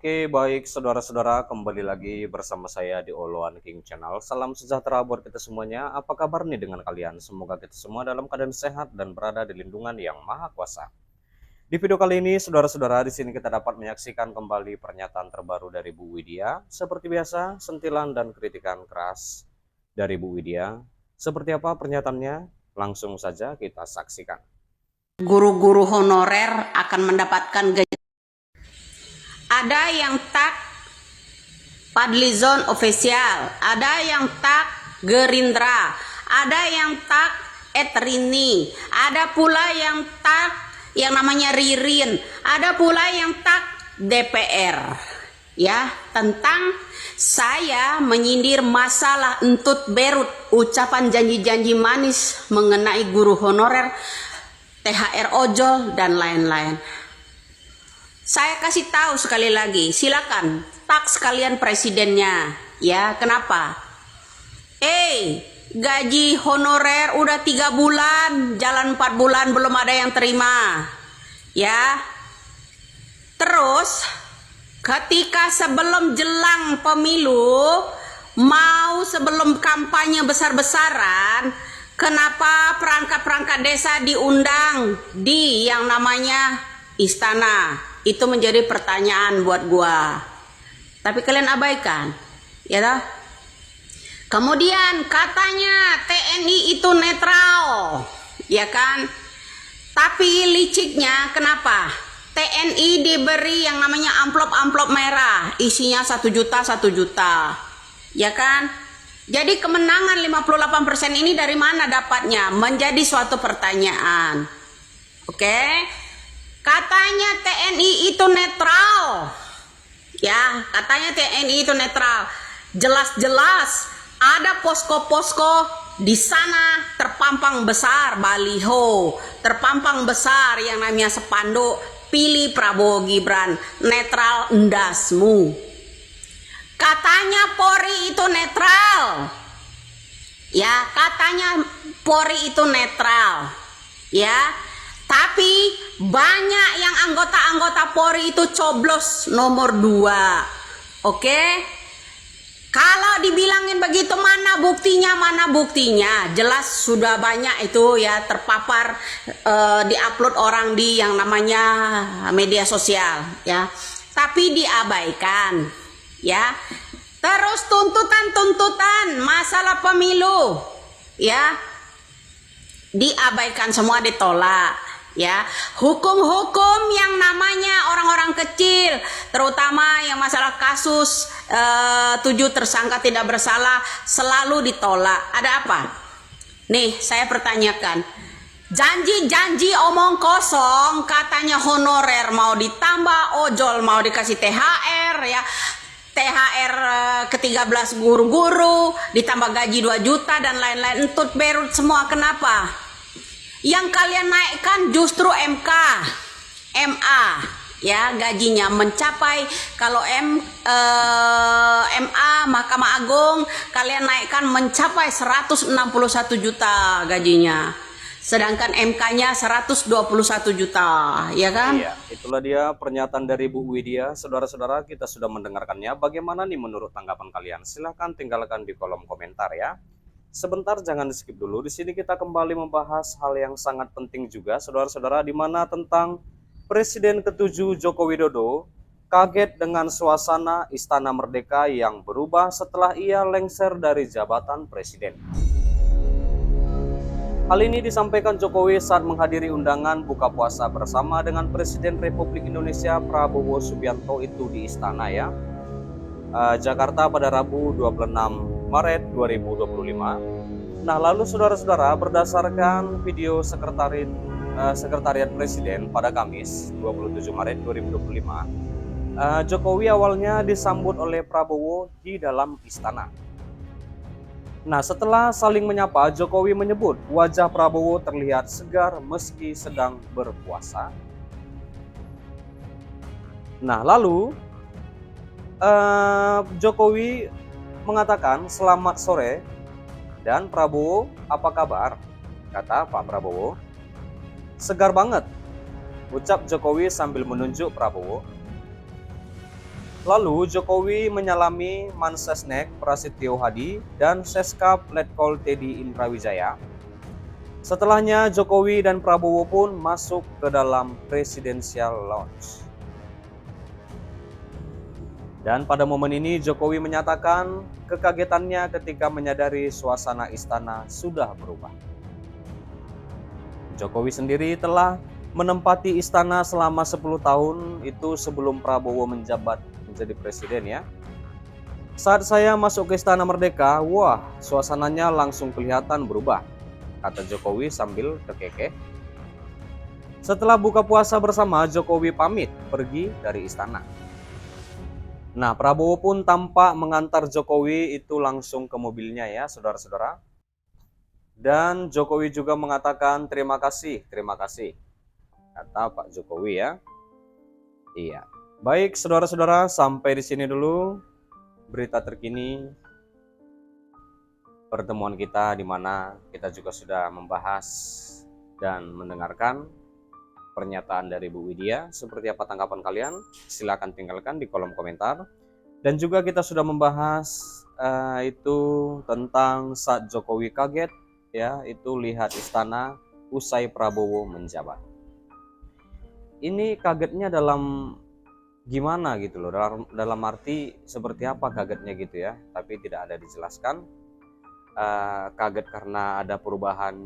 Oke, baik saudara-saudara, kembali lagi bersama saya di Oloan King Channel. Salam sejahtera buat kita semuanya. Apa kabar nih dengan kalian? Semoga kita semua dalam keadaan sehat dan berada di lindungan yang maha kuasa. Di video kali ini, saudara-saudara, di sini kita dapat menyaksikan kembali pernyataan terbaru dari Bu Widya. Seperti biasa, sentilan dan kritikan keras dari Bu Widya. Seperti apa pernyataannya? Langsung saja kita saksikan. Guru-guru honorer akan mendapatkan gaji. Ada yang tag Fadlizon official, ada yang tag Gerindra, ada yang tag Etrini, ada pula yang tag yang namanya Ririn, ada pula yang tag DPR. Ya, tentang saya menyindir masalah entut berut, ucapan janji-janji manis mengenai guru honorer, THR ojol dan lain-lain. Saya kasih tahu sekali lagi, silakan tag sekalian presidennya. Ya, kenapa? Gaji honorer udah 3 bulan, jalan 4 bulan belum ada yang terima. Ya. Terus ketika sebelum jelang pemilu, mau sebelum kampanye besar-besaran, kenapa perangkat-perangkat desa diundang di yang namanya istana? Itu menjadi pertanyaan buat gua. Tapi kalian abaikan, ya toh? Kemudian katanya TNI itu netral, ya kan? Tapi liciknya kenapa? TNI diberi yang namanya amplop-amplop merah, isinya 1 juta, 1 juta, ya kan? Jadi kemenangan 58% ini dari mana dapatnya? Menjadi suatu pertanyaan. Oke? Katanya TNI itu netral. Ya, katanya TNI itu netral. Jelas-jelas ada posko-posko di sana terpampang besar baliho, terpampang besar yang namanya spanduk, pilih Prabowo Gibran, netral endasmu. Katanya Polri itu netral. Ya, katanya Polri itu netral. Ya. Tapi banyak yang anggota-anggota Polri itu coblos nomor 2. Oke? Kalau dibilangin begitu, mana buktinya? Mana buktinya? Jelas sudah banyak itu ya terpapar, diupload orang di yang namanya media sosial ya. Tapi diabaikan ya. Terus tuntutan-tuntutan masalah pemilu ya. Diabaikan semua, ditolak. Ya, hukum-hukum yang namanya orang-orang kecil, terutama yang masalah kasus 7 tersangka tidak bersalah, selalu ditolak. Ada apa? Nih, saya pertanyakan. Janji-janji omong kosong, katanya honorer mau ditambah, ojol mau dikasih THR ya. THR ke-13 guru-guru, ditambah gaji 2 juta dan lain-lain, entut berut semua. Kenapa? Yang kalian naikkan justru MA ya, gajinya mencapai, kalau MA Mahkamah Agung kalian naikkan mencapai 161 juta gajinya, sedangkan MK-nya 121 juta, ya kan? Iya, itulah dia pernyataan dari Bu Widya. Saudara-saudara, kita sudah mendengarkannya. Bagaimana nih menurut tanggapan kalian? Silahkan tinggalkan di kolom komentar ya. Sebentar, jangan di skip dulu. Di sini kita kembali membahas hal yang sangat penting juga, saudara-saudara, di mana tentang Presiden ke-7 Joko Widodo kaget dengan suasana Istana Merdeka yang berubah setelah ia lengser dari jabatan presiden. Hal ini disampaikan Jokowi saat menghadiri undangan buka puasa bersama dengan Presiden Republik Indonesia Prabowo Subianto itu di Istana ya, Jakarta pada Rabu 26 Maret 2025. Nah, lalu saudara-saudara, berdasarkan video Sekretariat Presiden pada Kamis 27 Maret 2025, Jokowi awalnya disambut oleh Prabowo di dalam istana. Nah, setelah saling menyapa, Jokowi menyebut wajah Prabowo terlihat segar meski sedang berpuasa. Nah, lalu Jokowi mengatakan selamat sore, dan Prabowo, apa kabar? Kata Pak Prabowo. Segar banget, ucap Jokowi sambil menunjuk Prabowo. Lalu Jokowi menyalami Mensesnek Prasetyo Hadi dan Seskap Letkol Teddy Indrawijaya. Setelahnya Jokowi dan Prabowo pun masuk ke dalam Presidential Lounge. Dan pada momen ini Jokowi menyatakan kekagetannya ketika menyadari suasana istana sudah berubah. Jokowi sendiri telah menempati istana selama 10 tahun itu sebelum Prabowo menjabat menjadi presiden ya. Saat saya masuk ke Istana Merdeka, wah suasananya langsung kelihatan berubah, kata Jokowi sambil terkekeh. Setelah buka puasa bersama, Jokowi pamit pergi dari istana. Nah, Prabowo pun tampak mengantar Jokowi itu langsung ke mobilnya ya, saudara-saudara. Dan Jokowi juga mengatakan terima kasih, kata Pak Jokowi ya. Iya. Baik, saudara-saudara, sampai di sini dulu berita terkini pertemuan kita, di mana kita juga sudah membahas dan mendengarkan pernyataan dari Bu Widya. Seperti apa tanggapan kalian? Silakan tinggalkan di kolom komentar. Dan juga kita sudah membahas itu tentang saat Jokowi kaget ya, itu lihat istana usai Prabowo menjabat. Ini kagetnya dalam gimana gitu loh, dalam arti seperti apa kagetnya gitu ya, tapi tidak ada dijelaskan. Kaget karena ada perubahan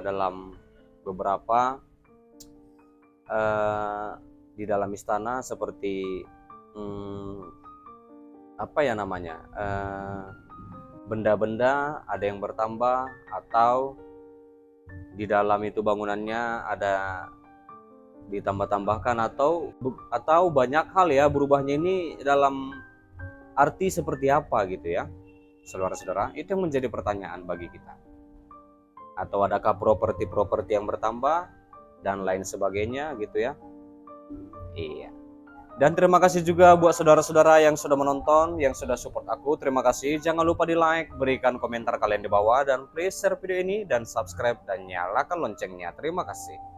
dalam beberapa di dalam istana, seperti apa ya namanya, benda-benda ada yang bertambah, atau di dalam itu bangunannya ada ditambah-tambahkan, atau banyak hal ya berubahnya. Ini dalam arti seperti apa gitu ya, saudara-saudara, itu yang menjadi pertanyaan bagi kita. Atau adakah properti-properti yang bertambah dan lain sebagainya gitu ya. Iya. Dan terima kasih juga buat saudara-saudara yang sudah menonton, yang sudah support aku. Terima kasih. Jangan lupa di like, berikan komentar kalian di bawah, dan please share video ini dan subscribe dan nyalakan loncengnya. Terima kasih.